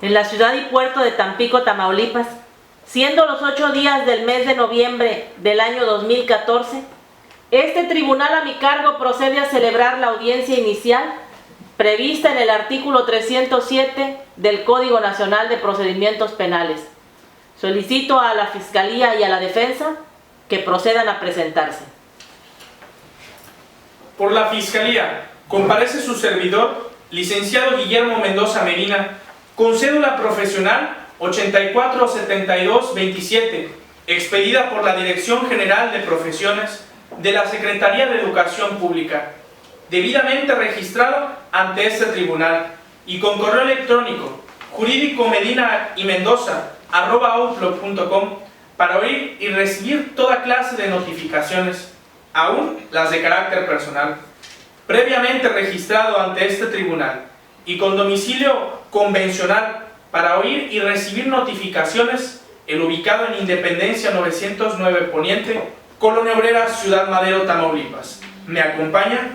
en la ciudad y puerto de Tampico, Tamaulipas, siendo los 8 días del mes de noviembre del año 2014, este tribunal a mi cargo procede a celebrar la audiencia inicial prevista en el artículo 307 del Código Nacional de Procedimientos Penales. Solicito a la Fiscalía y a la Defensa que procedan a presentarse. Por la Fiscalía, comparece su servidor, licenciado Guillermo Mendoza Medina, con cédula profesional 847227, expedida por la Dirección General de Profesiones de la Secretaría de Educación Pública, debidamente registrado ante este tribunal, y con correo electrónico juridicomedina.y-mendoza@outlook.com, para oír y recibir toda clase de notificaciones, aún las de carácter personal, previamente registrado ante este tribunal, y con domicilio convencional para oír y recibir notificaciones, el ubicado en Independencia 909 Poniente, Colonia Obrera, Ciudad Madero, Tamaulipas. ¿Me acompaña?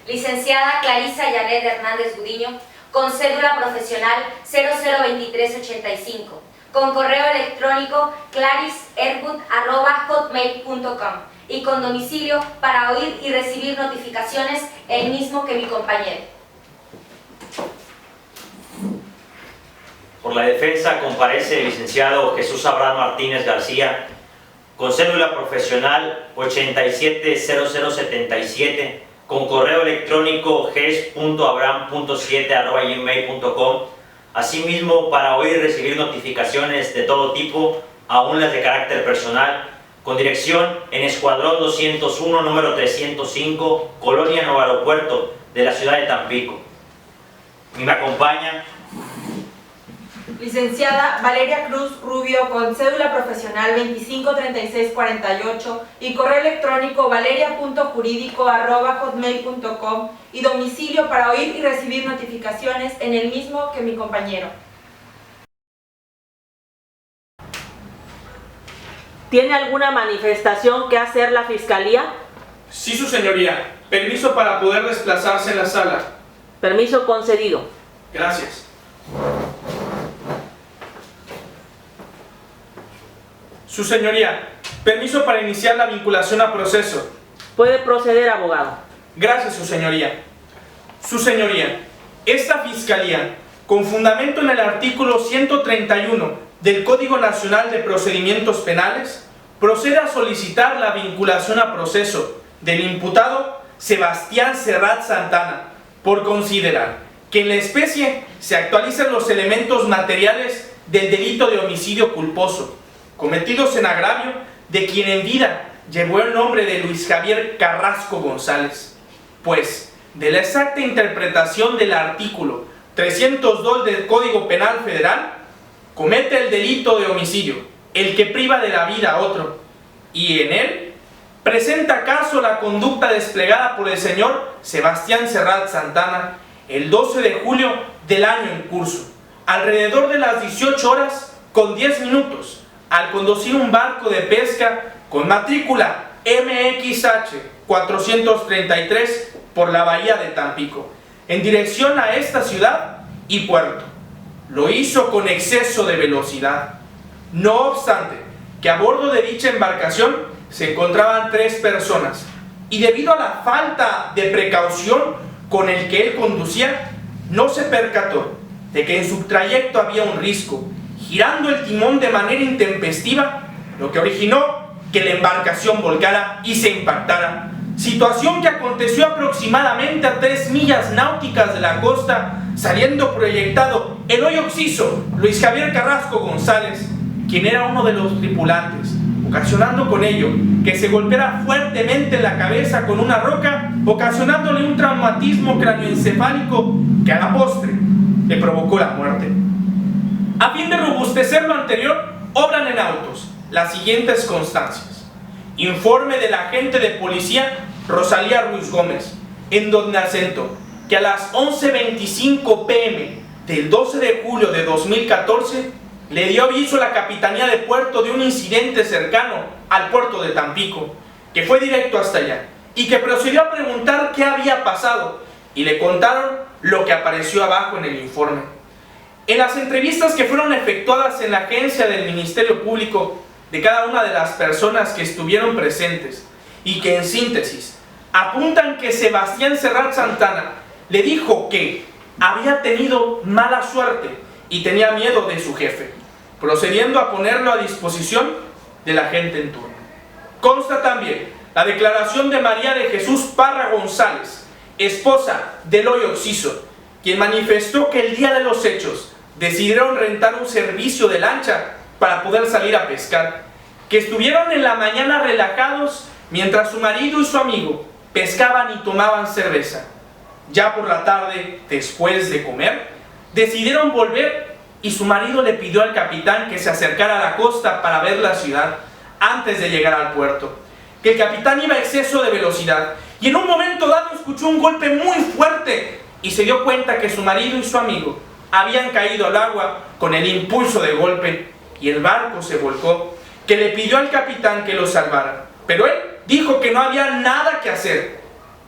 Licenciada Clarisa Yanet Hernández Gudiño, con cédula profesional 002385, con correo electrónico clarisergut@hotmail.com y con domicilio para oír y recibir notificaciones el mismo que mi compañero. Por la defensa comparece el licenciado Jesús Abraham Martínez García, con cédula profesional 870077, con correo electrónico ges.abraham.7@gmail.com, asimismo para oír y recibir notificaciones de todo tipo, aún las de carácter personal, con dirección en Escuadrón 201, número 305, Colonia Nuevo Aeropuerto, de la ciudad de Tampico. Y me acompaña Licenciada Valeria Cruz Rubio, con cédula profesional 253648 y correo electrónico valeria.jurídico@hotmail.com y domicilio para oír y recibir notificaciones en el mismo que mi compañero. ¿Tiene alguna manifestación que hacer la Fiscalía? Sí, su señoría. Permiso para poder desplazarse en la sala. Permiso concedido. Gracias. Su señoría, permiso para iniciar la vinculación a proceso. Puede proceder, abogado. Gracias, su señoría. Su señoría, esta Fiscalía, con fundamento en el artículo 131 del Código Nacional de Procedimientos Penales, procede a solicitar la vinculación a proceso del imputado Sebastián Serrat Santana, por considerar que en la especie se actualizan los elementos materiales del delito de homicidio culposo, cometidos en agravio de quien en vida llevó el nombre de Luis Javier Carrasco González, pues de la exacta interpretación del artículo 302 del Código Penal Federal, comete el delito de homicidio el que priva de la vida a otro, y en él presenta acaso la conducta desplegada por el señor Sebastián Serrat Santana el 12 de julio del año en curso, alrededor de las 18 horas con 10 minutos, al conducir un barco de pesca con matrícula MXH 433 por la bahía de Tampico, en dirección a esta ciudad y puerto. Lo hizo con exceso de velocidad. No obstante, que a bordo de dicha embarcación se encontraban 3 personas, y debido a la falta de precaución con el que él conducía, no se percató de que en su trayecto había un risco, girando el timón de manera intempestiva, lo que originó que la embarcación volcara y se impactara, situación que aconteció aproximadamente a 3 millas náuticas de la costa, saliendo proyectado el hoy occiso Luis Javier Carrasco González, quien era uno de los tripulantes, ocasionando con ello que se golpeara fuertemente en la cabeza con una roca, ocasionándole un traumatismo cráneoencefálico que a la postre le provocó la muerte. A fin de robustecer lo anterior, obran en autos las siguientes constancias. Informe del agente de policía Rosalía Ruiz Gómez, en donde asentó que a las 11:25 p.m. del 12 de julio de 2014 le dio aviso a la Capitanía de Puerto de un incidente cercano al puerto de Tampico, que fue directo hasta allá y que procedió a preguntar qué había pasado, y le contaron lo que apareció abajo en el informe. En las entrevistas que fueron efectuadas en la agencia del Ministerio Público de cada una de las personas que estuvieron presentes y que en síntesis apuntan que Sebastián Serrat Santana le dijo que había tenido mala suerte y tenía miedo de su jefe, procediendo a ponerlo a disposición de la gente en turno. Consta también la declaración de María de Jesús Parra González, esposa de Eloy Oxiso, quien manifestó que el día de los hechos decidieron rentar un servicio de lancha para poder salir a pescar, que estuvieron en la mañana relajados mientras su marido y su amigo pescaban y tomaban cerveza. Ya por la tarde, después de comer, decidieron volver y su marido le pidió al capitán que se acercara a la costa para ver la ciudad antes de llegar al puerto, que el capitán iba a exceso de velocidad y en un momento dado escuchó un golpe muy fuerte y se dio cuenta que su marido y su amigo habían caído al agua con el impulso del golpe y el barco se volcó, que le pidió al capitán que lo salvara, pero él dijo que no había nada que hacer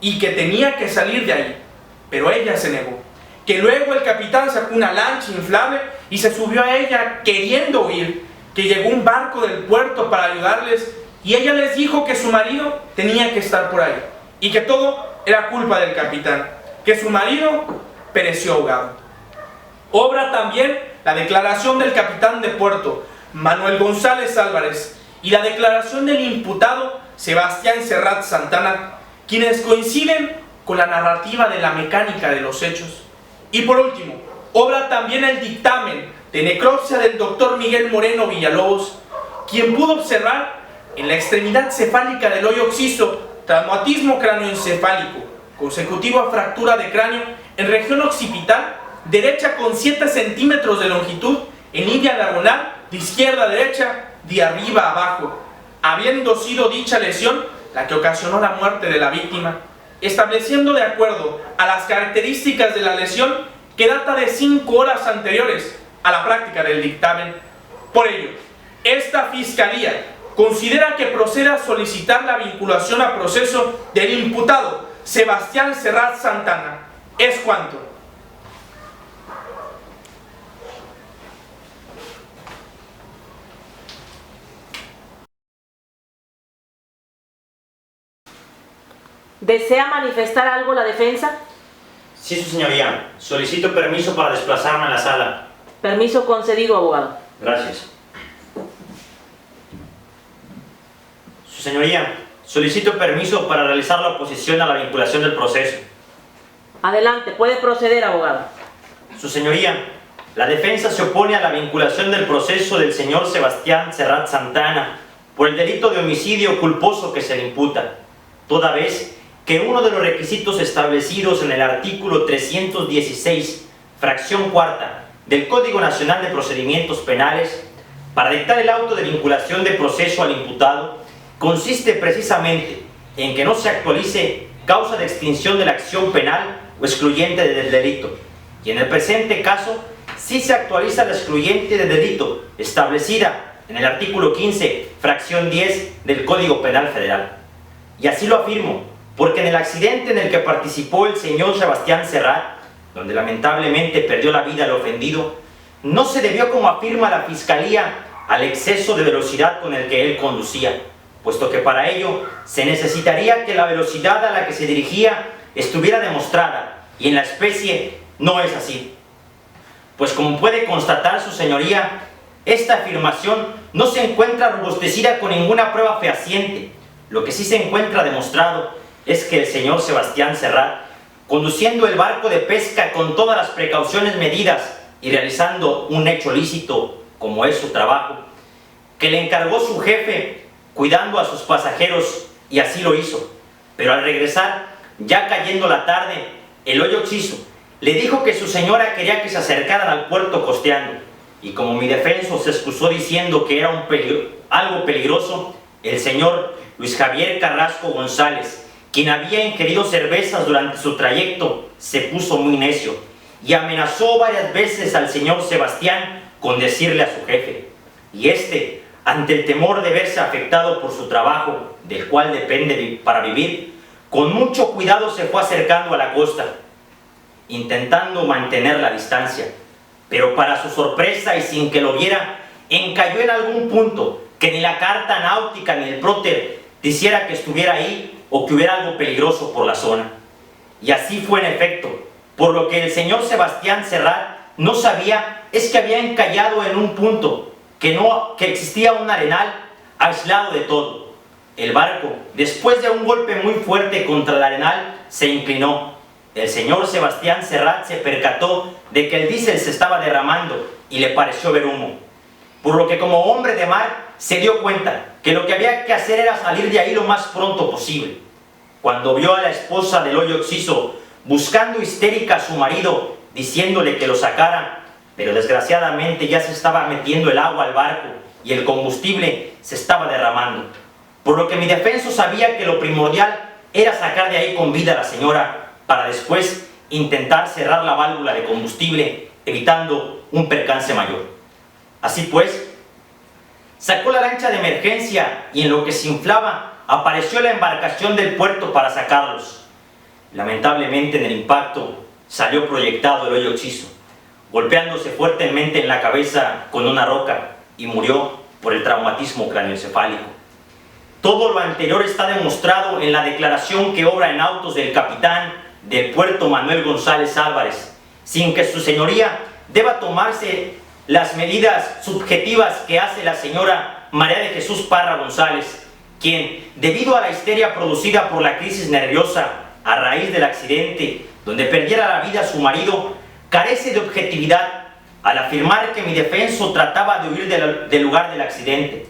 y que tenía que salir de ahí, pero ella se negó, que luego el capitán sacó una lancha inflable y se subió a ella queriendo huir, que llegó un barco del puerto para ayudarles y ella les dijo que su marido tenía que estar por ahí y que todo era culpa del capitán, que su marido pereció ahogado. Obra también la declaración del capitán de puerto, Manuel González Álvarez, y la declaración del imputado Sebastián Serrat Santana, quienes coinciden con la narrativa de la mecánica de los hechos. Y por último, obra también el dictamen de necropsia del doctor Miguel Moreno Villalobos, quien pudo observar en la extremidad cefálica del Eloy Oxiso traumatismo cráneoencefálico, consecutivo a fractura de cráneo en región occipital derecha con 7 centímetros de longitud en línea diagonal de izquierda a derecha, de arriba a abajo, habiendo sido dicha lesión la que ocasionó la muerte de la víctima, estableciendo de acuerdo a las características de la lesión que data de 5 horas anteriores a la práctica del dictamen. Por ello, esta Fiscalía considera que procede a solicitar la vinculación a proceso del imputado Sebastián Serrat Santana. Es cuanto. ¿Desea manifestar algo la defensa? Sí, su señoría. Solicito permiso para desplazarme a la sala. Permiso concedido, abogado. Gracias. Su señoría, solicito permiso para realizar la oposición a la vinculación del proceso. Adelante, puede proceder, abogado. Su señoría, la defensa se opone a la vinculación del proceso del señor Sebastián Serrat Santana por el delito de homicidio culposo que se le imputa, toda vez que uno de los requisitos establecidos en el artículo 316, fracción cuarta del Código Nacional de Procedimientos Penales, para dictar el auto de vinculación de proceso al imputado, consiste precisamente en que no se actualice causa de extinción de la acción penal o excluyente del delito, y en el presente caso sí se actualiza la excluyente de delito establecida en el artículo 15, fracción 10 del Código Penal Federal. Y así lo afirmo, porque en el accidente en el que participó el señor Sebastián Serrat, donde lamentablemente perdió la vida el ofendido, no se debió, como afirma la Fiscalía, al exceso de velocidad con el que él conducía, puesto que para ello se necesitaría que la velocidad a la que se dirigía estuviera demostrada, y en la especie no es así. Pues como puede constatar su señoría, esta afirmación no se encuentra robustecida con ninguna prueba fehaciente. Lo que sí se encuentra demostrado es que el señor Sebastián Serrat, conduciendo el barco de pesca con todas las precauciones medidas y realizando un hecho lícito como es su trabajo, que le encargó su jefe cuidando a sus pasajeros, y así lo hizo, pero al regresar, ya cayendo la tarde, Eloy Oxiso le dijo que su señora quería que se acercaran al puerto costeando, y como mi defenso se excusó diciendo que era algo peligroso, el señor Luis Javier Carrasco González, quien había ingerido cervezas durante su trayecto, se puso muy necio y amenazó varias veces al señor Sebastián con decirle a su jefe, y este, ante el temor de verse afectado por su trabajo, del cual depende para vivir, con mucho cuidado se fue acercando a la costa, intentando mantener la distancia, pero para su sorpresa y sin que lo viera, encalló en algún punto que ni la carta náutica ni el próter dijera que estuviera ahí o que hubiera algo peligroso por la zona. Y así fue en efecto, por lo que el señor Sebastián Serrat no sabía es que había encallado en un punto, que existía un arenal aislado de todo. El barco, después de un golpe muy fuerte contra el arenal, se inclinó. El señor Sebastián Serrat se percató de que el diésel se estaba derramando y le pareció ver humo. Por lo que como hombre de mar se dio cuenta que lo que había que hacer era salir de ahí lo más pronto posible. Cuando vio a la esposa del hoyo Oxiso buscando histérica a su marido, diciéndole que lo sacara, pero desgraciadamente ya se estaba metiendo el agua al barco y el combustible se estaba derramando. Por lo que mi defenso sabía que lo primordial era sacar de ahí con vida a la señora para después intentar cerrar la válvula de combustible, evitando un percance mayor. Así pues, sacó la lancha de emergencia y en lo que se inflaba apareció la embarcación del puerto para sacarlos. Lamentablemente en el impacto salió proyectado el hoyo Oxiso, golpeándose fuertemente en la cabeza con una roca y murió por el traumatismo craneoencefálico. Todo lo anterior está demostrado en la declaración que obra en autos del capitán del puerto Manuel González Álvarez, sin que su señoría deba tomarse las medidas subjetivas que hace la señora María de Jesús Parra González, quien, debido a la histeria producida por la crisis nerviosa a raíz del accidente donde perdiera la vida su marido, carece de objetividad al afirmar que mi defenso trataba de huir del lugar del accidente,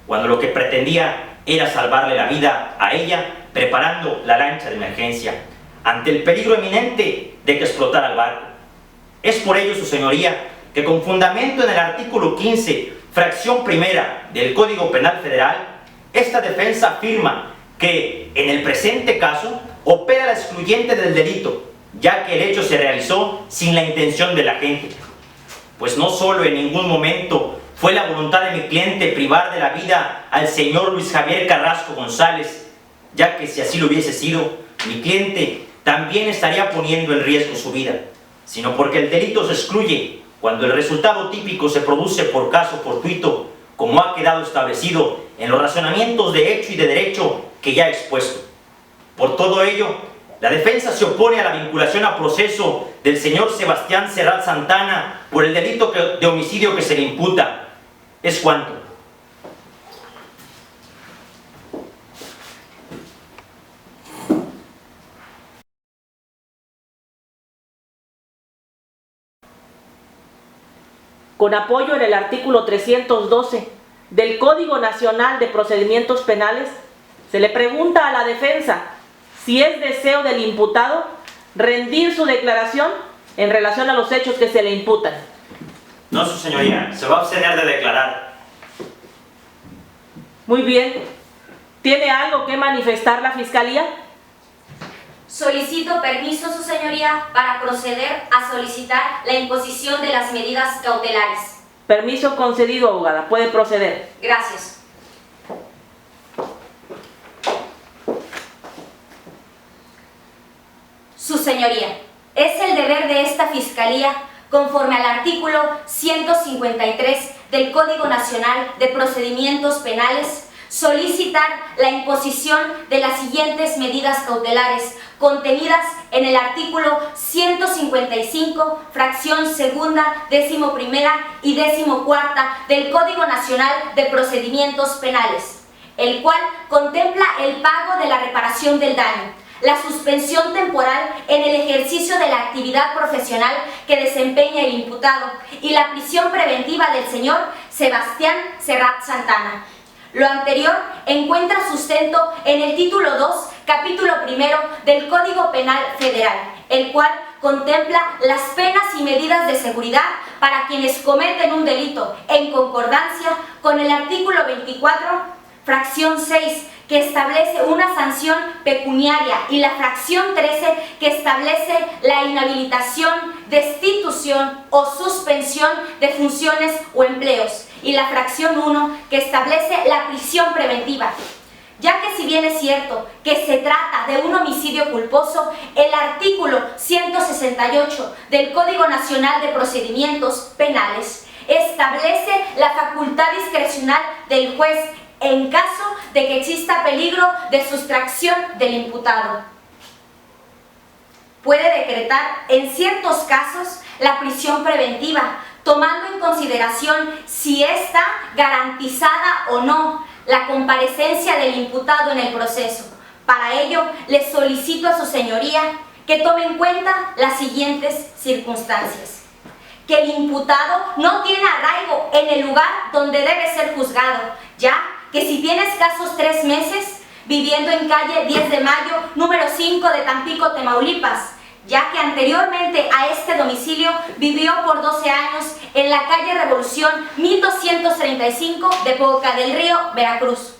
cuando lo que pretendía era salvarle la vida a ella preparando la lancha de emergencia ante el peligro eminente de que explotara el barco. Es por ello, su señoría, que con fundamento en el artículo 15, fracción primera del Código Penal Federal, esta defensa afirma que en el presente caso opera la excluyente del delito, ya que el hecho se realizó sin la intención del agente. Pues no solo en ningún momento fue la voluntad de mi cliente privar de la vida al señor Luis Javier Carrasco González, ya que si así lo hubiese sido, mi cliente también estaría poniendo en riesgo su vida, sino porque el delito se excluye cuando el resultado típico se produce por caso fortuito, como ha quedado establecido en los razonamientos de hecho y de derecho que ya he expuesto. Por todo ello, la defensa se opone a la vinculación a proceso del señor Sebastián Serrat Santana por el delito de homicidio que se le imputa. Es cuanto. Con apoyo en el artículo 312 del Código Nacional de Procedimientos Penales, se le pregunta a la defensa si es deseo del imputado rendir su declaración en relación a los hechos que se le imputan. No, su señoría, se va a abstener de declarar. Muy bien. ¿Tiene algo que manifestar la Fiscalía? Solicito permiso, su señoría, para proceder a solicitar la imposición de las medidas cautelares. Permiso concedido, abogada. Puede proceder. Gracias. Su señoría, es el deber de esta Fiscalía, conforme al artículo 153 del Código Nacional de Procedimientos Penales, solicitar la imposición de las siguientes medidas cautelares contenidas en el artículo 155, fracción segunda, 11ª y 14ª del Código Nacional de Procedimientos Penales, el cual contempla el pago de la reparación del daño, la suspensión temporal en el ejercicio de la actividad profesional que desempeña el imputado y la prisión preventiva del señor Sebastián Serrat Santana. Lo anterior encuentra sustento en el título 2, capítulo 1 del Código Penal Federal, el cual contempla las penas y medidas de seguridad para quienes cometen un delito en concordancia con el artículo 24, fracción 6, que establece una sanción pecuniaria, y la fracción 13, que establece la inhabilitación, destitución o suspensión de funciones o empleos, y la fracción 1, que establece la prisión preventiva. ya que si bien es cierto que se trata de un homicidio culposo, el artículo 168 del Código Nacional de Procedimientos Penales establece la facultad discrecional del juez en caso de que exista peligro de sustracción del imputado. Puede decretar en ciertos casos la prisión preventiva, tomando en consideración si está garantizada o no la comparecencia del imputado en el proceso. Para ello, le solicito a su señoría que tome en cuenta las siguientes circunstancias. Que el imputado no tiene arraigo en el lugar donde debe ser juzgado, ya que si tiene escasos 3 meses viviendo en calle 10 de Mayo, número 5 de Tampico, Tamaulipas, ya que anteriormente a este domicilio vivió por 12 años en la calle Revolución 1235 de Boca del Río, Veracruz,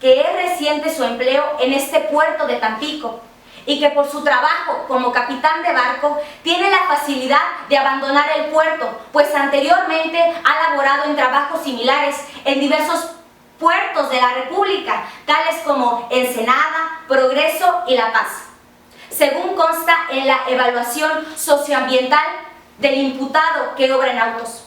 que es reciente su empleo en este puerto de Tampico y que por su trabajo como capitán de barco tiene la facilidad de abandonar el puerto, pues anteriormente ha laborado en trabajos similares en diversos puertos de la República, tales como Ensenada, Progreso y La Paz, según consta en la evaluación socioambiental del imputado que obra en autos,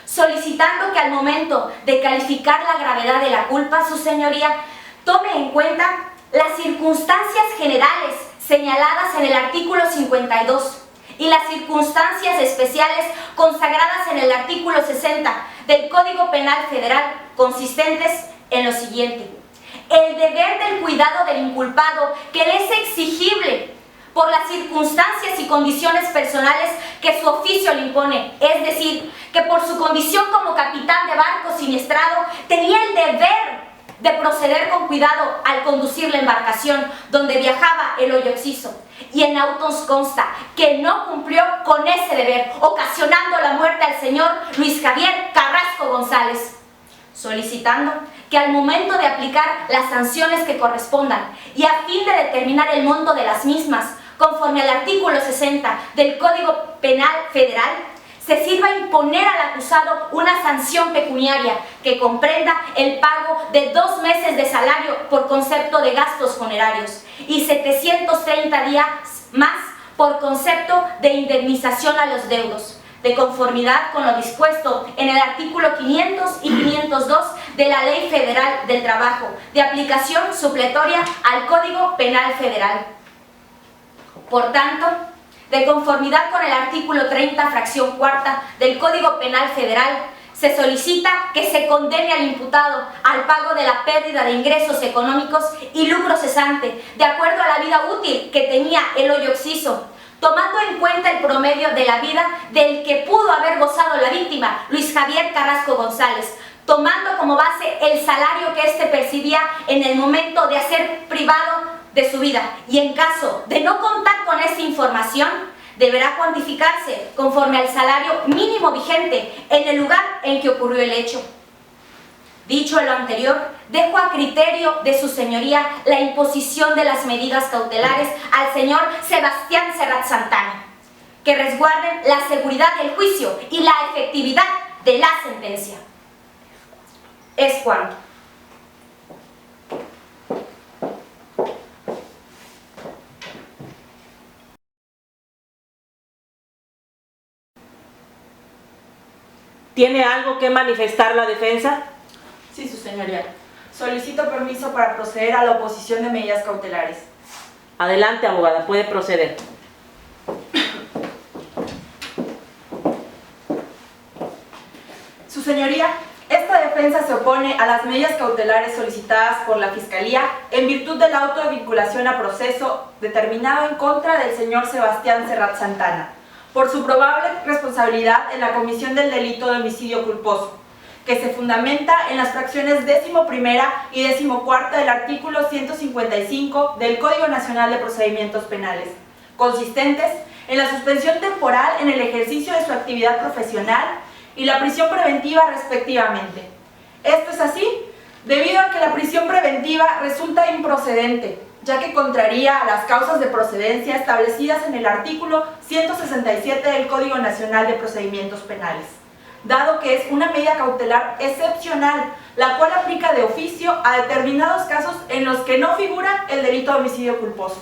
solicitando que al momento de calificar la gravedad de la culpa, su señoría tome en cuenta las circunstancias generales señaladas en el artículo 52 y las circunstancias especiales consagradas en el artículo 60 del Código Penal Federal, consistentes en lo siguiente: el deber del cuidado del inculpado que le es exigible por las circunstancias y condiciones personales que su oficio le impone, es decir, que por su condición como capitán de barco siniestrado tenía el deber de proceder con cuidado al conducir la embarcación donde viajaba el hoyo occiso, y en autos consta que no cumplió con ese deber, ocasionando la muerte al señor Luis Javier Carrasco González, solicitando que al momento de aplicar las sanciones que correspondan y a fin de determinar el monto de las mismas, conforme al artículo 60 del Código Penal Federal, se sirva a imponer al acusado una sanción pecuniaria que comprenda el pago de 2 meses de salario por concepto de gastos funerarios y 730 días más por concepto de indemnización a los deudos, de conformidad con lo dispuesto en el artículo 500 y 502 de la Ley Federal del Trabajo, de aplicación supletoria al Código Penal Federal. Por tanto, de conformidad con el artículo 30, fracción cuarta del Código Penal Federal, se solicita que se condene al imputado al pago de la pérdida de ingresos económicos y lucro cesante, de acuerdo a la vida útil que tenía el hoyo occiso, tomando en cuenta el promedio de la vida del que pudo haber gozado la víctima, Luis Javier Carrasco González, tomando como base el salario que éste percibía en el momento de ser privado de su vida, y en caso de no contar con esta información, deberá cuantificarse conforme al salario mínimo vigente en el lugar en que ocurrió el hecho. Dicho lo anterior, dejo a criterio de su señoría la imposición de las medidas cautelares al señor Sebastián Serrat Santana, que resguarden la seguridad del juicio y la efectividad de la sentencia. Es cuanto. ¿Tiene algo que manifestar la defensa? Sí, su señoría. Solicito permiso para proceder a la oposición de medidas cautelares. Adelante, abogada, puede proceder. Su señoría, esta defensa se opone a las medidas cautelares solicitadas por la Fiscalía en virtud del auto de vinculación a proceso determinado en contra del señor Sebastián Serrat Santana, por su probable responsabilidad en la comisión del delito de homicidio culposo, que se fundamenta en las fracciones 11ª y 14ª del artículo 155 del Código Nacional de Procedimientos Penales, consistentes en la suspensión temporal en el ejercicio de su actividad profesional y la prisión preventiva respectivamente. Esto es así debido a que la prisión preventiva resulta improcedente, ya que contraría a las causas de procedencia establecidas en el artículo 167 del Código Nacional de Procedimientos Penales. dado que es una medida cautelar excepcional, la cual aplica de oficio a determinados casos en los que no figura el delito de homicidio culposo.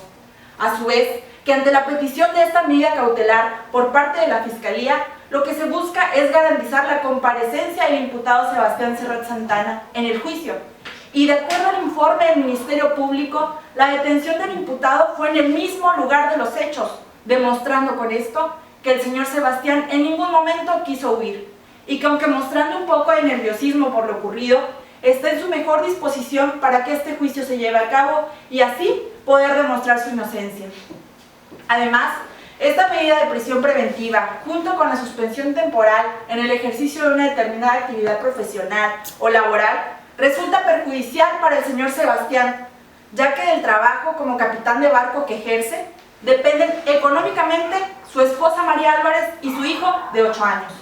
A su vez, que ante la petición de esta medida cautelar por parte de la Fiscalía, lo que se busca es garantizar la comparecencia del imputado Sebastián Serrat Santana en el juicio. Y de acuerdo al informe del Ministerio Público, la detención del imputado fue en el mismo lugar de los hechos, demostrando con esto que el señor Sebastián en ningún momento quiso huir, y que aunque mostrando un poco de nerviosismo por lo ocurrido, está en su mejor disposición para que este juicio se lleve a cabo y así poder demostrar su inocencia. Además, esta medida de prisión preventiva, junto con la suspensión temporal en el ejercicio de una determinada actividad profesional o laboral, resulta perjudicial para el señor Sebastián, ya que del trabajo como capitán de barco que ejerce, dependen económicamente su esposa María Álvarez y su hijo de 8 años.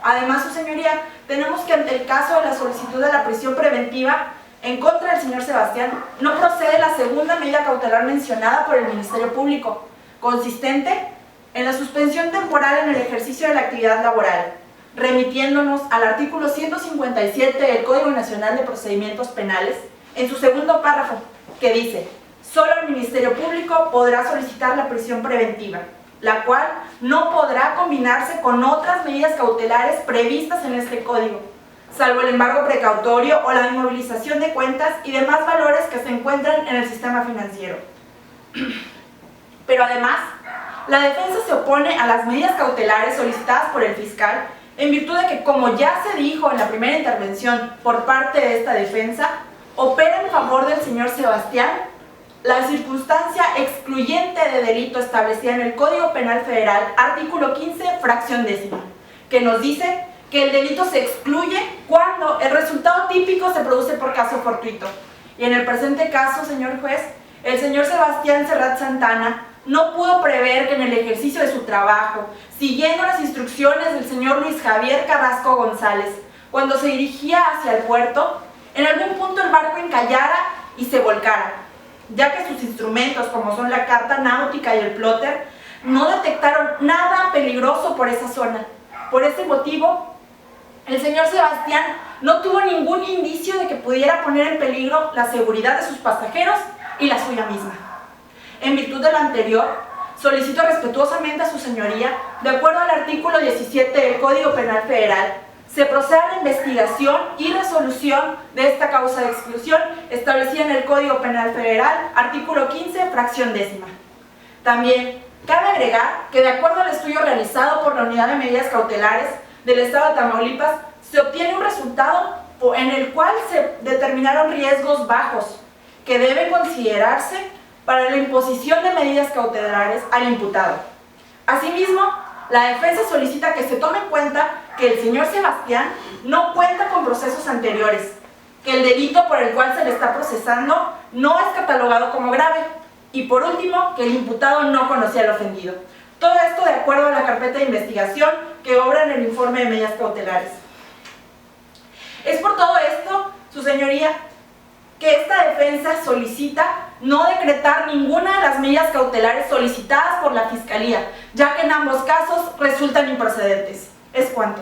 Además, su señoría, tenemos que ante el caso de la solicitud de la prisión preventiva en contra del señor Sebastián, no procede la segunda medida cautelar mencionada por el Ministerio Público, consistente en la suspensión temporal en el ejercicio de la actividad laboral, remitiéndonos al artículo 157 del Código Nacional de Procedimientos Penales, en su segundo párrafo, que dice: solo el Ministerio Público podrá solicitar la prisión preventiva, la cual no podrá combinarse con otras medidas cautelares previstas en este código, salvo el embargo precautorio o la inmovilización de cuentas y demás valores que se encuentran en el sistema financiero. Pero además, la defensa se opone a las medidas cautelares solicitadas por el fiscal en virtud de que, como ya se dijo en la primera intervención por parte de esta defensa, opera en favor del señor Sebastián la circunstancia excluyente de delito establecida en el Código Penal Federal, artículo 15, fracción décima, que nos dice que el delito se excluye cuando el resultado típico se produce por caso fortuito. Y en el presente caso, señor juez, el señor Sebastián Serrat Santana no pudo prever que en el ejercicio de su trabajo, siguiendo las instrucciones del señor Luis Javier Carrasco González, cuando se dirigía hacia el puerto, en algún punto el barco encallara y se volcara, ya que sus instrumentos, como son la carta náutica y el plotter, no detectaron nada peligroso por esa zona. Por ese motivo, el señor Sebastián no tuvo ningún indicio de que pudiera poner en peligro la seguridad de sus pasajeros y la suya misma. En virtud de lo anterior, solicito respetuosamente a su señoría, de acuerdo al artículo 17 del Código Penal Federal, se proceda a la investigación y resolución de esta causa de exclusión establecida en el Código Penal Federal, artículo 15, fracción décima. También cabe agregar que, de acuerdo al estudio realizado por la Unidad de Medidas Cautelares del Estado de Tamaulipas, se obtiene un resultado en el cual se determinaron riesgos bajos que deben considerarse para la imposición de medidas cautelares al imputado. Asimismo, la defensa solicita que se tome en cuenta que el señor Sebastián no cuenta con procesos anteriores, que el delito por el cual se le está procesando no es catalogado como grave y, por último, que el imputado no conocía al ofendido. Todo esto de acuerdo a la carpeta de investigación que obra en el informe de medidas cautelares. Es por todo esto, su señoría, que esta defensa solicita no decretar ninguna de las medidas cautelares solicitadas por la Fiscalía, ya que en ambos casos resultan improcedentes. Es cuanto.